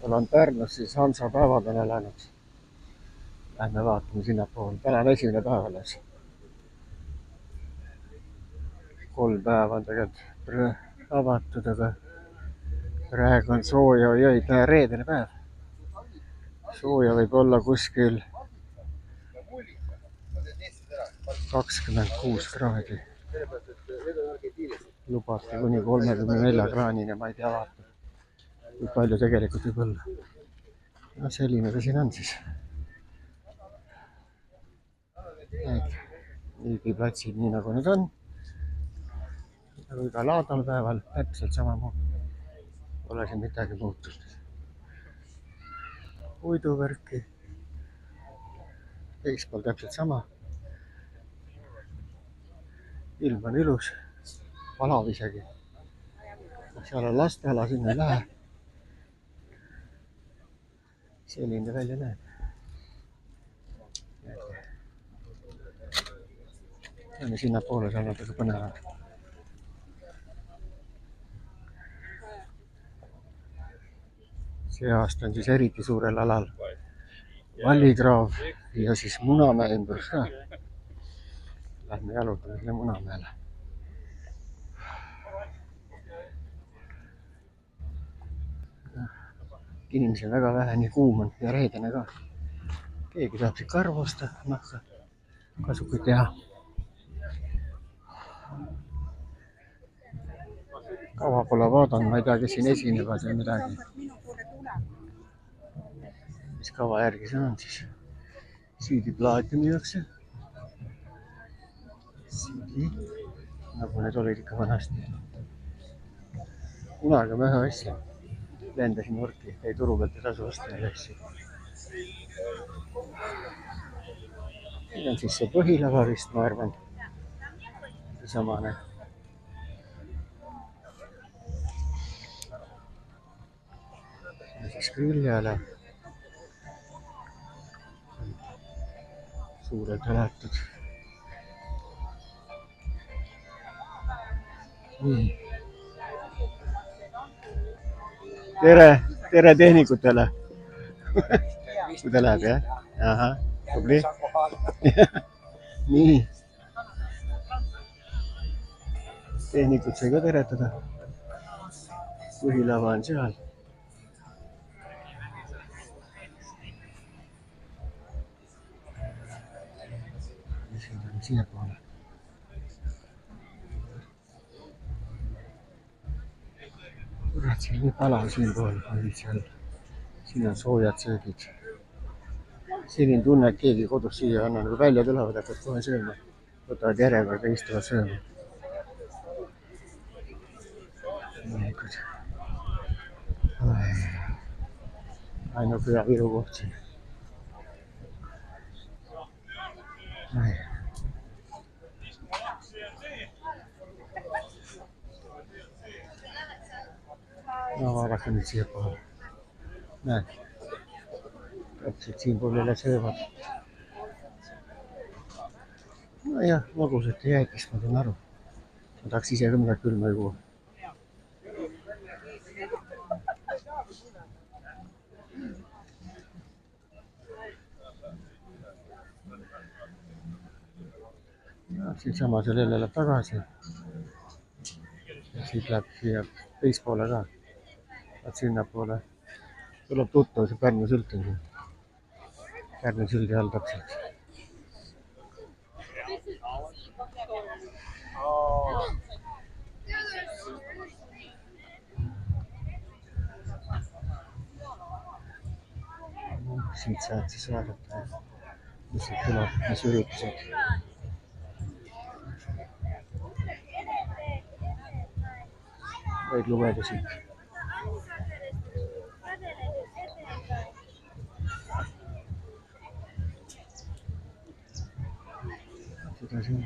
olen Pärnus, siis Hansa päevad on elanud. Lähme vaatame sinnapoole. Täna on esimene päev alles. 3 päeva on tegelikult avatud, aga praegu on sooja jõid. Reedene päev. Sooja võib olla kuskil 26 kraadi. Lubati kuni 34 kraadini, ma ei tea, vaata, kui palju tegelikult võib olla. No selline ta siin on siis. Müügiplatsid nii nagu need on. Nagu iga laadal päeval täpselt samamoodi. Pole siin midagi muutunud. Puiduvärki. Teispool täpselt sama. Ilm on ilus. Valav isegi. Seal on lasteala, sinna ei lähe. Selline välja näeb. Lähme sinnapoole, seal on natuke põnevad. See aasta on siis eriti suurel alal Vallikraav ja siis Munamäe ümbrus ka. Lähme jalutame selle Munamäele. Inimesi on väga vähe, nii kuum on ja reedene ka. Keegi saab siit karvu osta, nahka, kasukuid teha. Kava pole vaadanud, ma ei tea, kes siin esinevad või midagi. Mis kava järgi see on siis? Siidiplaati müüakse. Siidi, nagu need olid ikka vanasti. Kunagi on vähe asja. Lendasin nurki, ei turu pealt ei tasu osta neid asju. Siin on siis see põhilava vist, ma arvan. Samane. Ja siis küljele. Suurelt elatud. Nii. Tere tehnikutele. Kui ta läheb, jah? Ahah, tubli. Nii. Tehnikud sai ka teretada. Põhilava on seal. Siia poole. Kurat, siin nii palav siin pool oli seal. Siin on soojad söögid. Selline tunne, et keegi kodus siia anna, nagu välja tulevad, hakkavad kohe sööma. Võtavad järjekorda, istuvad sööma. Mõnikud. Ainuke hea Viru koht siin. No vaadake nüüd siia poole. Näed. Täpselt siin pool jälle söövad. No jah, magusat jääkist, ma teen aru. Ma tahaks ise ka midagi külma juua. Siin sama seal jälle läheb tagasi. Ja siit läheb siia teispoole ka. Vaat sinna poole. Tuleb tuttav, see Pärnu silt on siin. Pärnu sildi all täpselt. Siit saad siis vaadata, mis siit tuleb, mis üritused. Võid lugeda siit. Seda siin.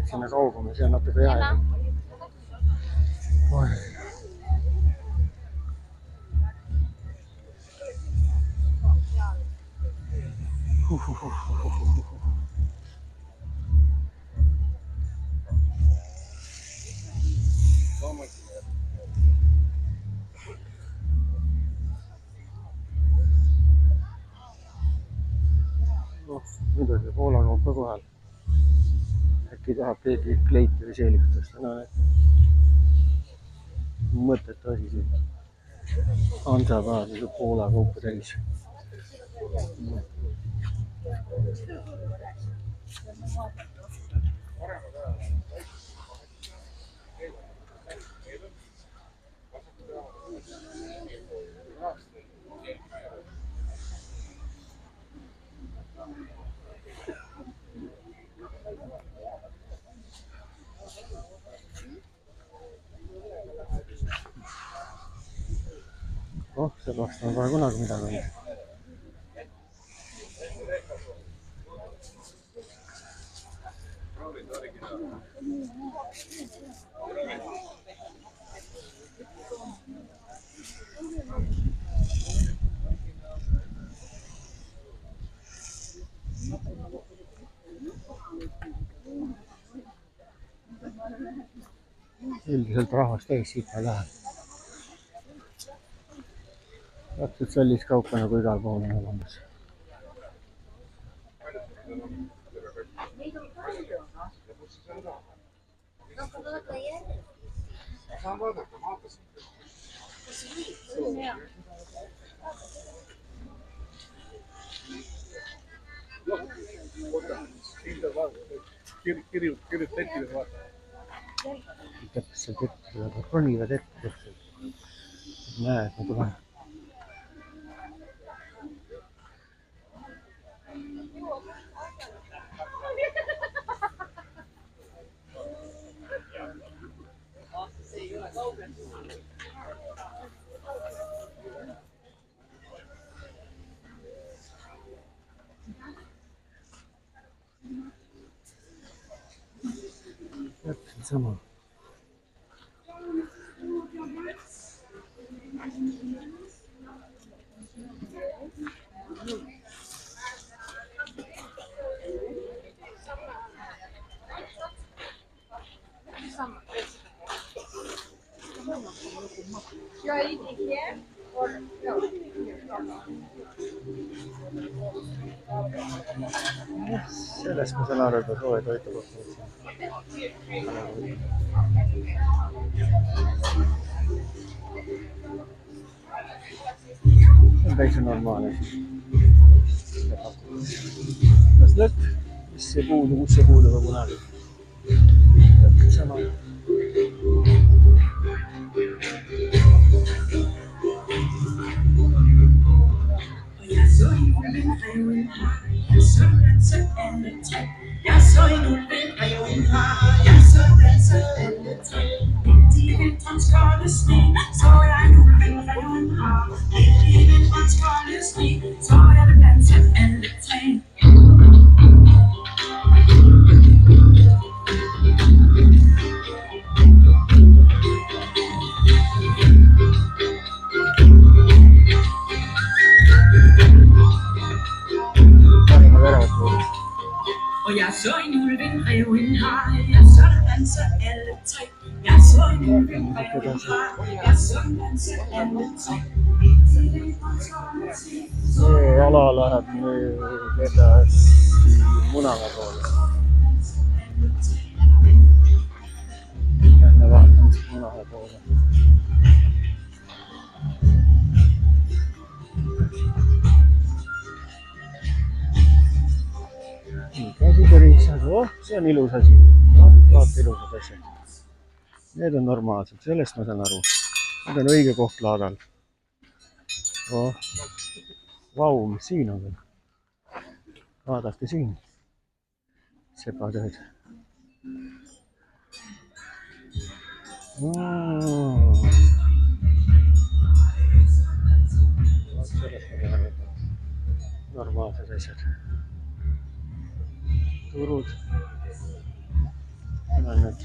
sinna kaugume, see on natuke jääda. Muidugi Poola kaup ka kohal. Äkki tahab keegi kleiti või seelikut tõsta. No, mõttetu asi siin. Hansa ka Poola kaupa täis. Sellest on kohe kunagi midagi olnud. Üldiselt rahvast täis siit ei lähe. Täpselt sellist kaupa nagu igal pool on olemas. Täpselt ette, aga ronivad ette täpselt. Näed, ma tulen. Täpselt sama. Sellest ma saan aru, et sooja toitu kokku. See on täitsa normaalne. Kas lõpp, mis see puudu, kus see puudu ka kunagi. Täpselt sama. Jeg så en ulv i reven har, jeg så danser alle tre. I vinterens kolde sne, så jeg en ulv i reven har. I vinterens kolde sne, så jeg dem danse alle tre. Og jeg så en ulv i reven har, jeg så danse alle tre. Jeg så en ulv i reven har, jeg så danse alle tre. See ala läheb nüüd edasi Munamäe poole. Lähme vaatame Munamäe poole. Käsitööriistad, see on ilus asi. Vaata ilusad asjad. Need on normaalsed, sellest ma saan aru. Need on õige koht laadal. Vau, mis siin on veel? Vaadake siin. Sepatööd. Normaalsed asjad. Turud. on nüüd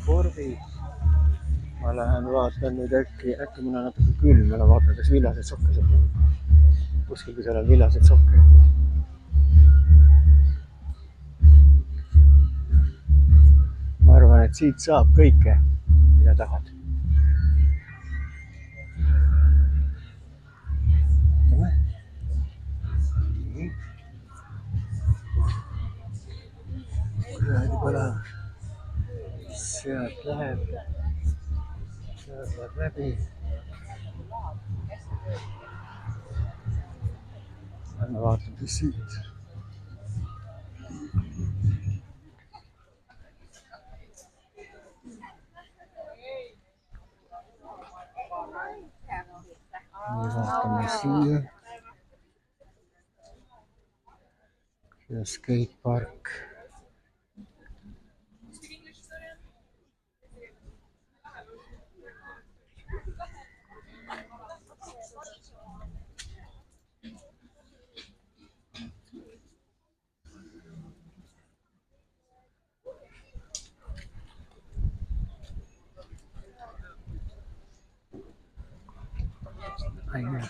korvid. Ma lähen vaatan nüüd äkki mul on natuke külm ja vaatan, kas viljaseid sokke saab. Kuskilgi seal on viljaseid sokke. Ma arvan, et siit saab kõike, mida tahad. Kuradi põlev. Sealt läheb läbi. Lähme vaatame siit. Nii vaatame siia. Ja skatepark. Aina.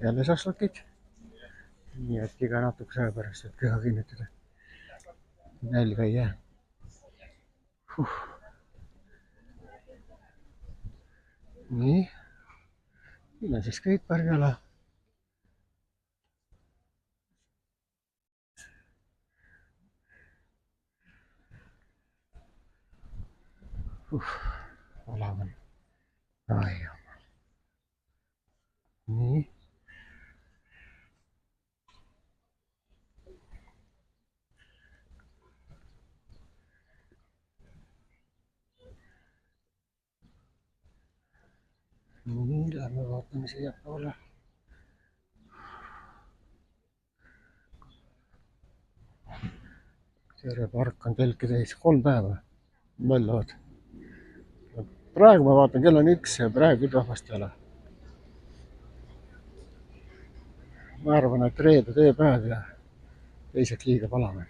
Jälle šašlõkid. Nii et iga natukese aja pärast võib keha kinnitada. Nälga ei jää. Nii. Siin on siis skatepargi ala. Alav on. Ai jumal. Nii. Nii, lähme vaatame siia poole. Terve park on telki täis 3 päeva. Möllavad. Praegu ma vaatan, kell on 1 ja praegu rahvast ei ole. Ma arvan, et reede tööpäev ja teiseks liiga palav.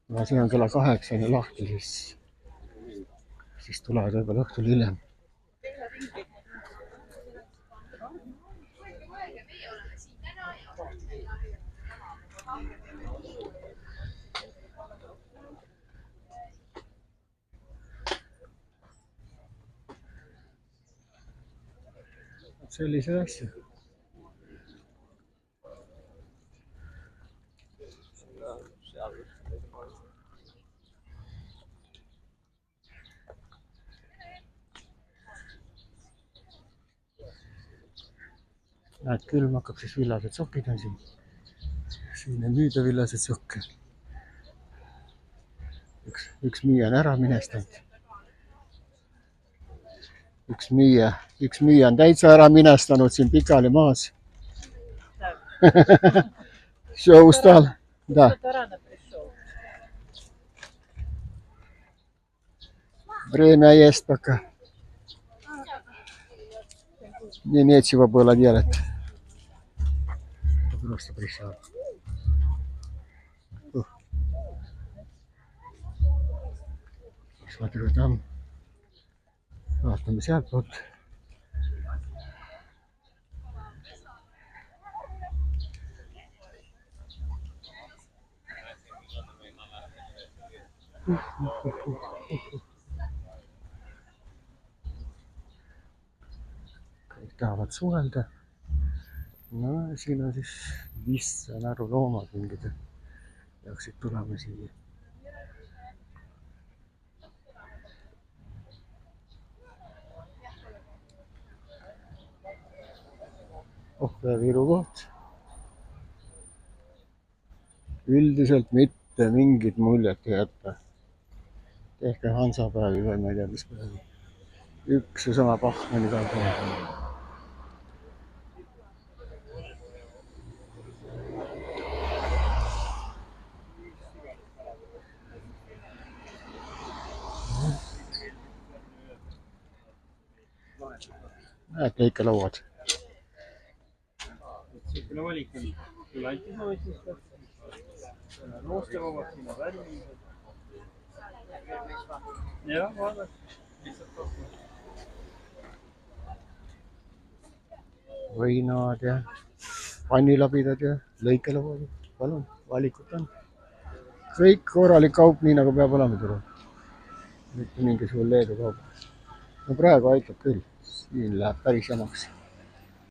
No siin on kella 8 lahti, siis tulevad võib-olla õhtul hiljem. Selliseid asju. Näed, külm hakkab, siis villased sokid on siin. Siin on müüda villased sokke. Üks müüja on ära minestanud. Üks müüja on täitsa ära minestanud siin pikali maas. Все, устал. Да. Время есть пока. Мне нечего было делать. Просто пришел. Смотрю там. Vaatame sealtpoolt. Kõik tahavad suhelda. No siin on siis vist naruloomad mingid peaksid tulema siia. Viru koht. Üldiselt mitte mingit muljet ei jätta. Tehke Hansapäevi või ma ei tea, mis päevi. Üks ja sama pahn on igal pool. Lõikelauad. Niisugune valik on. Küll antisoovid siis ka. Roostevabad sinna värvilised. Jah, vaadake. Lihtsalt kokku. Võinad ja pannilabidad ja lõikelauad. Palun, valikut on. Kõik korralik kaup, nii nagu peab olema turul. Mitte mingisugune Leedu kaup. No praegu aitab küll. Siin läheb päris jamaks.